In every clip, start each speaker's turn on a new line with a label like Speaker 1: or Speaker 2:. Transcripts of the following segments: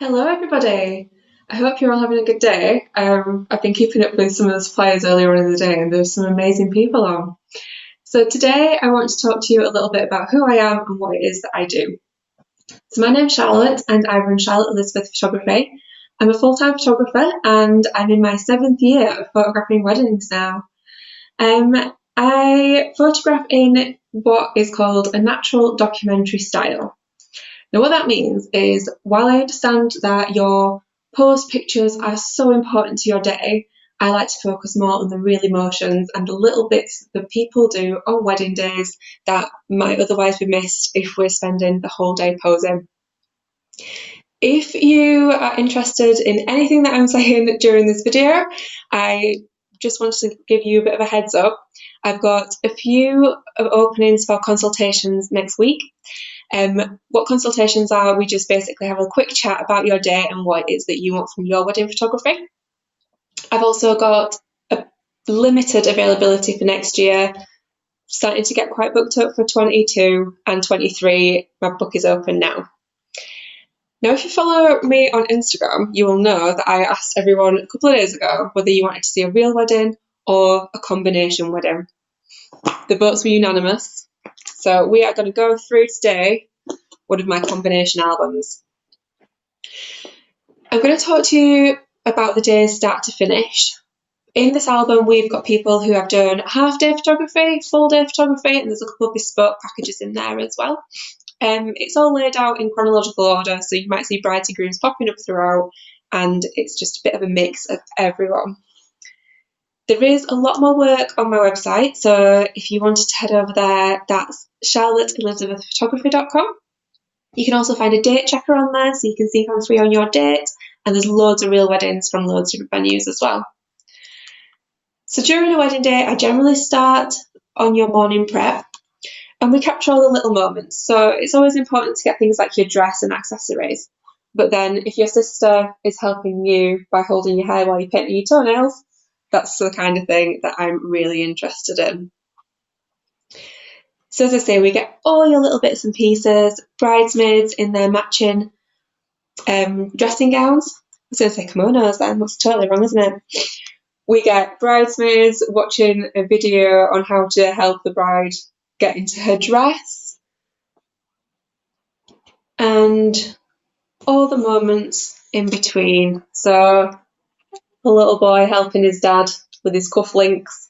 Speaker 1: Hello, everybody. I hope you're all having a good day. I've been keeping up with some of those flyers earlier on in the day, and there's some amazing people on. So today, I want to talk to you a little bit about who I am and what it is that I do. So my name's Charlotte, and I run Charlotte Elizabeth Photography. I'm a full-time photographer, and I'm in my 7th year of photographing weddings now. I photograph in what is called a natural documentary style. Now, what that means is, while I understand that your post pictures are so important to your day, I like to focus more on the real emotions and the little bits that people do on wedding days that might otherwise be missed if we're spending the whole day posing. If you are interested in anything that I'm saying during this video, I just wanted to give you a bit of a heads up. I've got a few openings for consultations next week. What consultations are, we just basically have a quick chat about your day and what it is that you want from your wedding photography. I've also got a limited availability for next year, starting to get quite booked up for 22 and 23. My book is open now. Now, if you follow me on Instagram, you will know that I asked everyone a couple of days ago whether you wanted to see a real wedding or a combination wedding. The votes were unanimous. So we are going to go through today one of my combination albums. I'm going to talk to you about the days start to finish. In this album, we've got people who have done half-day photography, full-day photography, and there's a couple of bespoke packages in there as well. It's all laid out in chronological order, so you might see brides and grooms popping up throughout, and it's just a bit of a mix of everyone. There is a lot more work on my website, so if you wanted to head over there, that's charlotteelizabethphotography.com. You can also find a date checker on there, so you can see if I'm free on your date, and there's loads of real weddings from loads of different venues as well. So during a wedding day, I generally start on your morning prep, and we capture all the little moments. So it's always important to get things like your dress and accessories. But then if your sister is helping you by holding your hair while you're painting your toenails, that's the kind of thing that I'm really interested in. So as I say, we get all your little bits and pieces, bridesmaids in their matching dressing gowns. I was going to say kimonos then, that's totally wrong, isn't it? We get bridesmaids watching a video on how to help the bride get into her dress, and all the moments in between. So a little boy helping his dad with his cufflinks.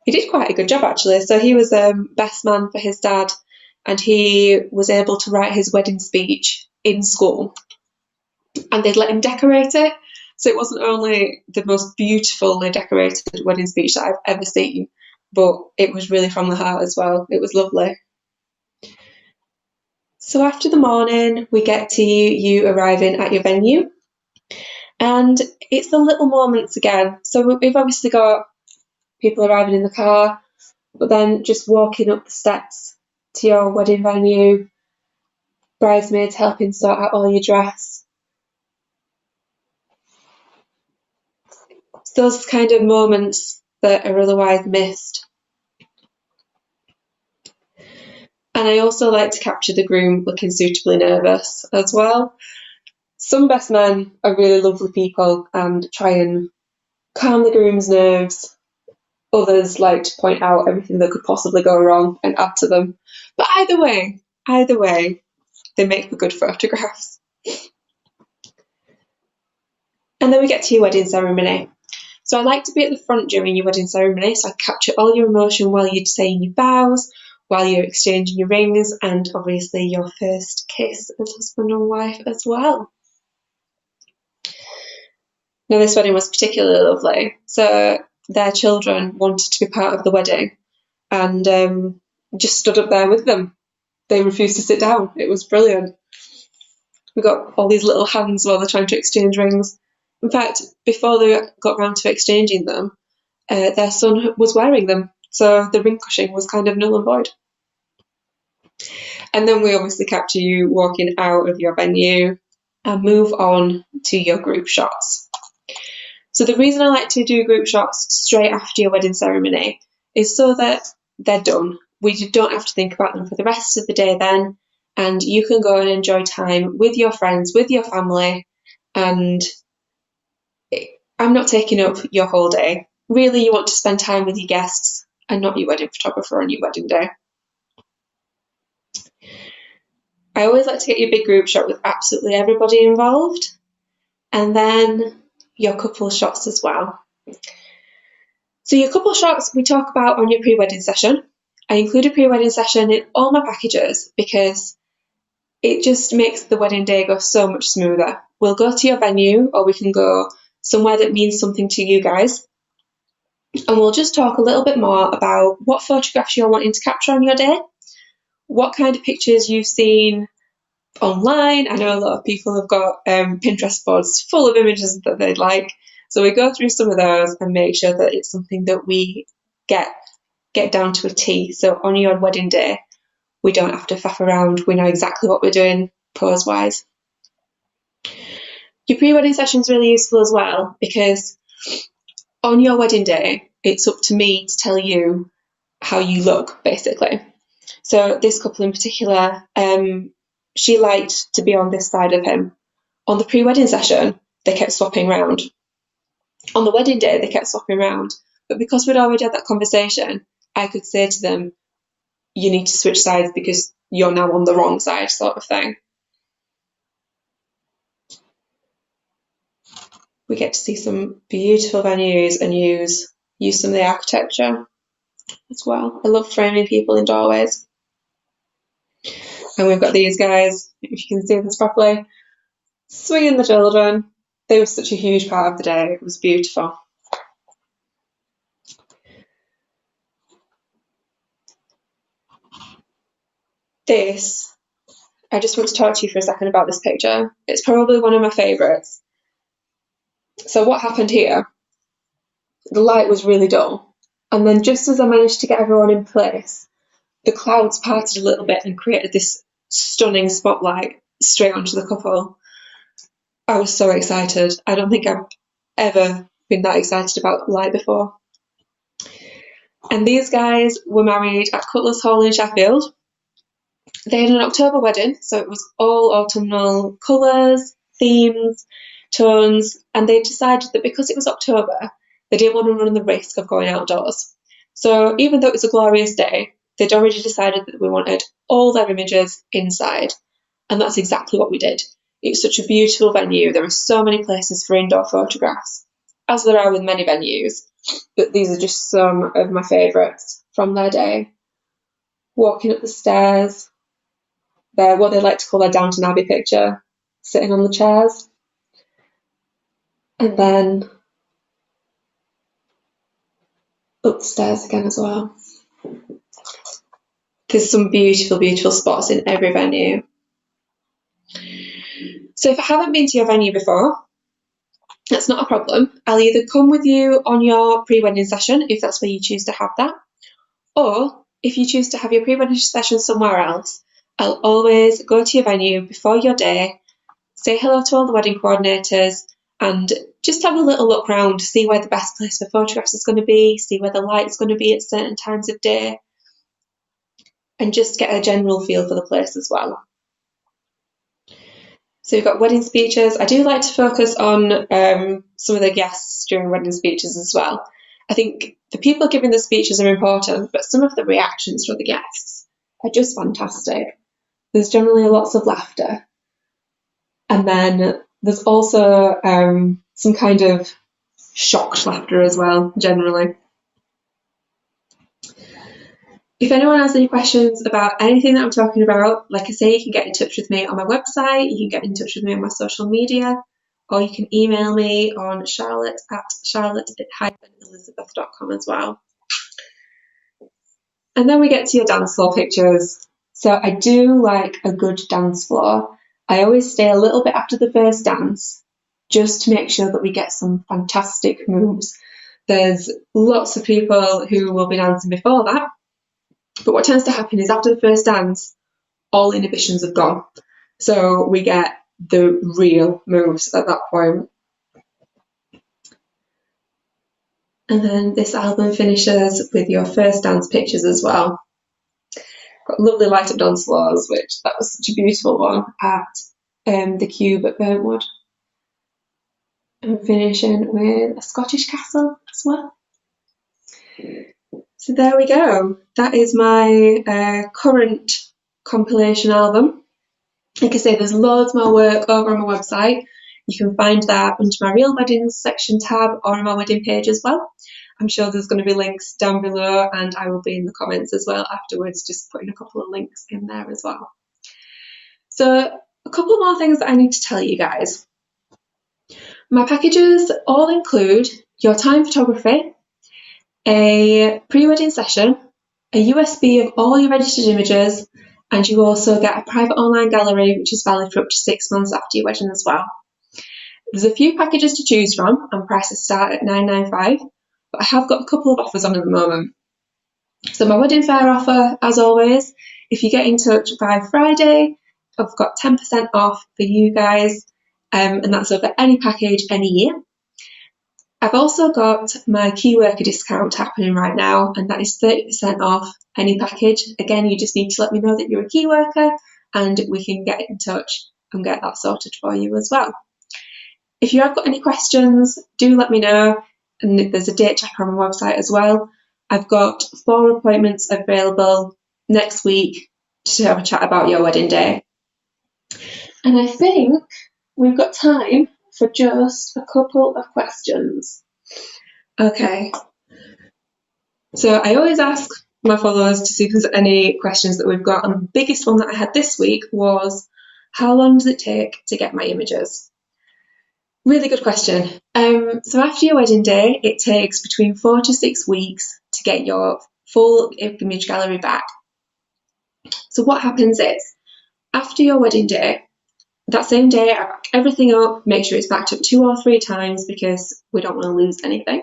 Speaker 1: He did quite a good job actually. So he was best man for his dad, and he was able to write his wedding speech in school, and they'd let him decorate it. So it wasn't only the most beautifully decorated wedding speech that I've ever seen, but it was really from the heart as well. It was lovely. So after the morning, we get to you arriving at your venue, and it's the little moments again. So we've obviously got people arriving in the car, but then just walking up the steps to your wedding venue, bridesmaids helping sort out all your dress. It's those kind of moments that are otherwise missed. And I also like to capture the groom looking suitably nervous as well. Some best men are really lovely people and try and calm the groom's nerves. Others like to point out everything that could possibly go wrong and add to them. But either way, they make for good photographs. And then we get to your wedding ceremony. So I like to be at the front during your wedding ceremony, so I capture all your emotion while you're saying your vows, while you're exchanging your rings, and obviously your first kiss as husband and wife as well. Now this wedding was particularly lovely. So their children wanted to be part of the wedding and just stood up there with them. They refused to sit down. It was brilliant. We got all these little hands while they're trying to exchange rings. In fact, before they got round to exchanging them, their son was wearing them, so the ring cushing was kind of null and void. And then we obviously capture you walking out of your venue and move on to your group shots. So the reason I like to do group shots straight after your wedding ceremony is so that they're done. We don't have to think about them for the rest of the day then, and you can go and enjoy time with your friends, with your family, and I'm not taking up your whole day. Really, you want to spend time with your guests and not your wedding photographer on your wedding day. I always like to get your big group shot with absolutely everybody involved, and then your couple shots as well. So your couple shots we talk about on your pre-wedding session. I include a pre-wedding session in all my packages because it just makes the wedding day go so much smoother. We'll go to your venue, or we can go somewhere that means something to you guys, and we'll just talk a little bit more about what photographs you're wanting to capture on your day, what kind of pictures you've seen online. I know a lot of people have got Pinterest boards full of images that they'd like, so we go through some of those and make sure that it's something that we get down to a T. So on your wedding day, we don't have to faff around. We know exactly what we're doing pose wise. Your pre-wedding session is really useful as well because on your wedding day, it's up to me to tell you how you look, basically. So this couple in particular, she liked to be on this side of him. On the pre-wedding session, they kept swapping round. On the wedding day, they kept swapping round. But because we'd already had that conversation, I could say to them, you need to switch sides because you're now on the wrong side, sort of thing. We get to see some beautiful venues and use some of the architecture as well. I love framing people in doorways. And we've got these guys, if you can see this properly, swinging the children. They were such a huge part of the day. It was beautiful. This, I just want to talk to you for a second about this picture. It's probably one of my favourites. So what happened here? The light was really dull. And then just as I managed to get everyone in place, the clouds parted a little bit and created this stunning spotlight straight onto the couple. I was so excited. I don't think I've ever been that excited about light before. And these guys were married at Cutler's Hall in Sheffield. They had an October wedding, so it was all autumnal colours, themes, tones, and they decided that because it was October, they didn't want to run the risk of going outdoors. So even though it was a glorious day, they'd already decided that we wanted all their images inside, and that's exactly what we did. It's such a beautiful venue. There are so many places for indoor photographs, as there are with many venues, but these are just some of my favourites from their day. Walking up the stairs, what they like to call their Downton Abbey picture, sitting on the chairs. And then up the stairs again as well. There's some beautiful, beautiful spots in every venue. So if I haven't been to your venue before, that's not a problem. I'll either come with you on your pre-wedding session, if that's where you choose to have that, or if you choose to have your pre-wedding session somewhere else, I'll always go to your venue before your day, say hello to all the wedding coordinators, and just have a little look round, see where the best place for photographs is going to be, see where the light's going to be at certain times of day, and just get a general feel for the place as well. So you've got wedding speeches. I do like to focus on some of the guests during wedding speeches as well. I think the people giving the speeches are important, but some of the reactions from the guests are just fantastic. There's generally lots of laughter. And then there's also some kind of shocked laughter as well, generally. If anyone has any questions about anything that I'm talking about, like I say, you can get in touch with me on my website, you can get in touch with me on my social media, or you can email me on charlotte@elizabeth.com as well. And then we get to your dance floor pictures. So I do like a good dance floor. I always stay a little bit after the first dance, just to make sure that we get some fantastic moves. There's lots of people who will be dancing before that, but what tends to happen is after the first dance, all inhibitions have gone. So we get the real moves at that point. And then this album finishes with your first dance pictures as well. Got lovely light-up dance floors, which that was such a beautiful one at the Cube at Burntwood. I'm finishing with a Scottish castle as well. So there we go. That is my current compilation album. Like I say, there's loads more work over on my website. You can find that under my Real Weddings section tab or on my wedding page as well. I'm sure there's going to be links down below, and I will be in the comments as well afterwards, just putting a couple of links in there as well. So a couple more things that I need to tell you guys. My packages all include your time photography, a pre-wedding session, a USB of all your edited images, and you also get a private online gallery which is valid for up to 6 months after your wedding as well. There's a few packages to choose from and prices start at $9.95, but I have got a couple of offers on at the moment. So my wedding fair offer, as always, if you get in touch by Friday, I've got 10% off for you guys, and that's over any package any year. I've also got my key worker discount happening right now, and that is 30% off any package. Again, you just need to let me know that you're a key worker and we can get in touch and get that sorted for you as well. If you have got any questions, do let me know, and there's a date checker on my website as well. I've got 4 appointments available next week to have a chat about your wedding day. And I think we've got time for just a couple of questions. Okay. So I always ask my followers to see if there's any questions that we've got, and the biggest one that I had this week was, how long does it take to get my images? Really good question. So after your wedding day, it takes between 4 to 6 weeks to get your full image gallery back. So what happens is, after your wedding day, that same day, I back everything up, make sure it's backed up 2 or 3 times because we don't want to lose anything.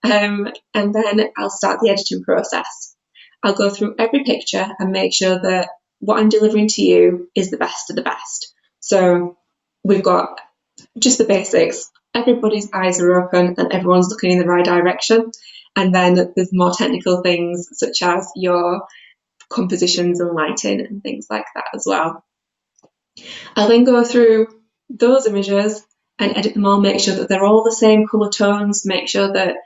Speaker 1: And then I'll start the editing process. I'll go through every picture and make sure that what I'm delivering to you is the best of the best. So we've got just the basics. Everybody's eyes are open and everyone's looking in the right direction. And then there's more technical things such as your compositions and lighting and things like that as well. I'll then go through those images and edit them all, make sure that they're all the same colour tones, make sure that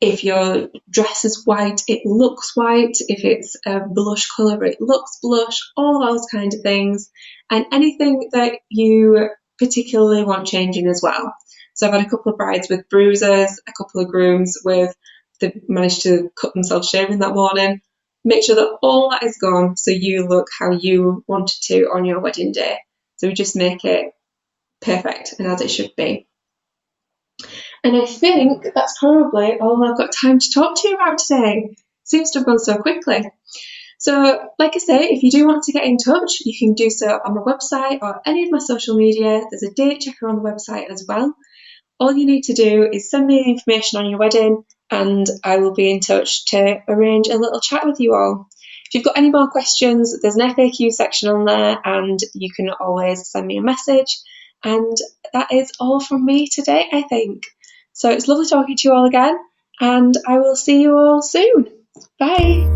Speaker 1: if your dress is white, it looks white. If it's a blush colour, it looks blush, all those kind of things. And anything that you particularly want changing as well. So I've had a couple of brides with bruises, a couple of grooms they've managed to cut themselves shaving that morning. Make sure that all that is gone so you look how you wanted to on your wedding day. So we just make it perfect and as it should be. And I think that's probably all I've got time to talk to you about today. Seems to have gone so quickly. So, like I say, if you do want to get in touch, you can do so on my website or any of my social media. There's a date checker on the website as well. All you need to do is send me the information on your wedding and I will be in touch to arrange a little chat with you all. If you've got any more questions, there's an FAQ section on there and you can always send me a message. And that is all from me today, I think. So it's lovely talking to you all again, and I will see you all soon. Bye.